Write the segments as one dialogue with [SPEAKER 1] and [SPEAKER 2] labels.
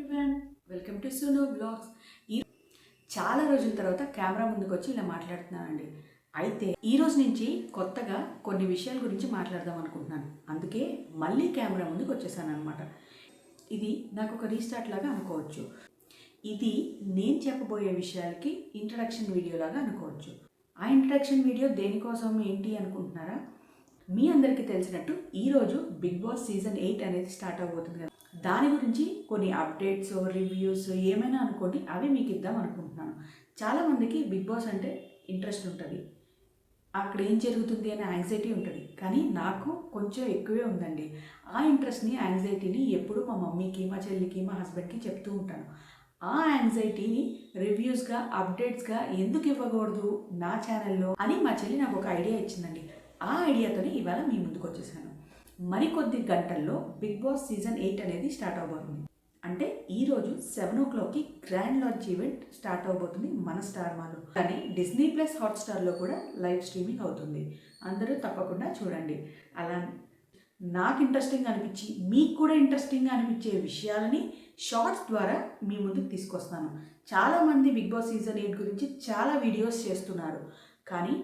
[SPEAKER 1] Everyone, welcome to Sunu blogs. చాలా రోజుల తర్వాత కెమెరా ముందుకు వచ్చి ఇలా మాట్లాడుతున్నానండి. అయితే ఈ రోజు నుంచి కొత్తగా కొన్ని విషయాల గురించి మాట్లాడదాం అనుకుంటున్నాను. అందుకే మళ్ళీ కెమెరా ముందుకు వచ్చేసాను అనమాట. ఇది నాకు ఒక రీస్టార్ట్ లాగా అనుకోవచ్చు. ఇది నేను చెప్పబోయే విషయాలకి ఇంట్రడక్షన్ వీడియో లాగా అనుకోవచ్చు. ఆ ఇంట్రడక్షన్ వీడియో దేనికోసం ఏంటి అనుకుంటున్నారా? మీ అందరికీ తెలిసినట్టు ఈరోజు బిగ్ బాస్ సీజన్ 8 అనేది స్టార్ట్ అవబోతుంది కదా. దాని గురించి కొన్ని అప్డేట్స్, రివ్యూస్ ఏమైనా అనుకోండి, అవి మీకు ఇద్దాం అనుకుంటున్నాను. చాలామందికి బిగ్ బాస్ అంటే ఇంట్రెస్ట్ ఉంటుంది, అక్కడ ఏం జరుగుతుంది అనే యాంగ్జైటీ ఉంటుంది. కానీ నాకు కొంచెం ఎక్కువే ఉందండి. ఆ ఇంట్రెస్ట్ని, యాంగ్జైటీని ఎప్పుడు మా మమ్మీకి, మా చెల్లికి, మా హస్బెండ్కి చెప్తూ ఉంటాను. ఆ యాంగ్జైటీని రివ్యూస్గా, అప్డేట్స్గా ఎందుకు ఇవ్వకూడదు నా ఛానల్లో అని మా చెల్లి నాకు ఒక ఐడియా ఇచ్చిందండి. ఆ ఐడియాతోనే ఇవాళ మీ ముందుకు వచ్చేసాను. మరికొద్ది గంటల్లో బిగ్ బాస్ సీజన్ 8 అనేది స్టార్ట్ అవబోతుంది. అంటే ఈరోజు 7 o'clockకి గ్రాండ్ లాంచ్ ఈవెంట్ స్టార్ట్ అవబోతుంది మన స్టార్ మాలో. కానీ డిస్నీ ప్లస్ హాట్స్టార్లో కూడా లైవ్ స్ట్రీమింగ్ అవుతుంది. అందరూ తప్పకుండా చూడండి. అలా నాకు ఇంట్రెస్టింగ్ అనిపించి మీకు కూడా ఇంట్రెస్టింగ్గా అనిపించే విషయాలని షార్ట్స్ ద్వారా మీ ముందుకు తీసుకొస్తాను. చాలామంది బిగ్ బాస్ సీజన్ 8 గురించి చాలా వీడియోస్ చేస్తున్నారు, కానీ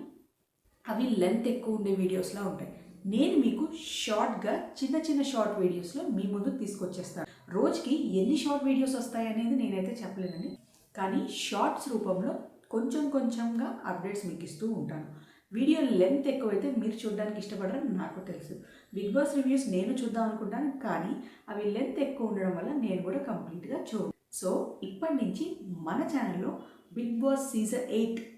[SPEAKER 1] అవి లెంత్ ఎక్కువ ఉండే వీడియోస్లా ఉంటాయి. నేను మీకు షార్ట్గా చిన్న చిన్న షార్ట్ వీడియోస్లో మీ ముందుకు తీసుకొచ్చేస్తాను. రోజుకి ఎన్ని షార్ట్ వీడియోస్ వస్తాయి అనేది నేనైతే చెప్పలేనండి, కానీ షార్ట్స్ రూపంలో కొంచెం కొంచెంగా అప్డేట్స్ మీకు ఇస్తూ ఉంటాను. వీడియో లెంత్ ఎక్కువైతే మీరు చూడడానికి ఇష్టపడరని నాకు తెలుసు. బిగ్ బాస్ రివ్యూస్ నేను చూద్దాం అనుకుంటాను, కానీ అవి లెంత్ ఎక్కువ ఉండడం వల్ల నేను కూడా కంప్లీట్గా చూడు. సో ఇప్పటి నుంచి మన ఛానల్లో Bigg boss season 8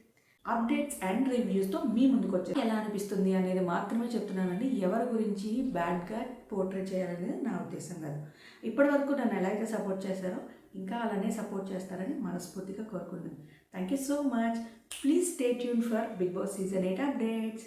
[SPEAKER 1] updates and రివ్యూస్తో మీ ముందుకు వచ్చాయి. ఎలా అనిపిస్తుంది అనేది మాత్రమే చెప్తున్నానండి. ఎవరి గురించి బ్యాడ్గా పోర్ట్రే చేయాలనేది నా ఉద్దేశం కాదు. ఇప్పటి వరకు నన్ను ఎలా అయితే సపోర్ట్ చేశారో ఇంకా అలానే సపోర్ట్ చేస్తారని మనస్ఫూర్తిగా కోరుకుంటున్నాను. Thank you so much. Please stay tune for Bigg boss season 8 updates.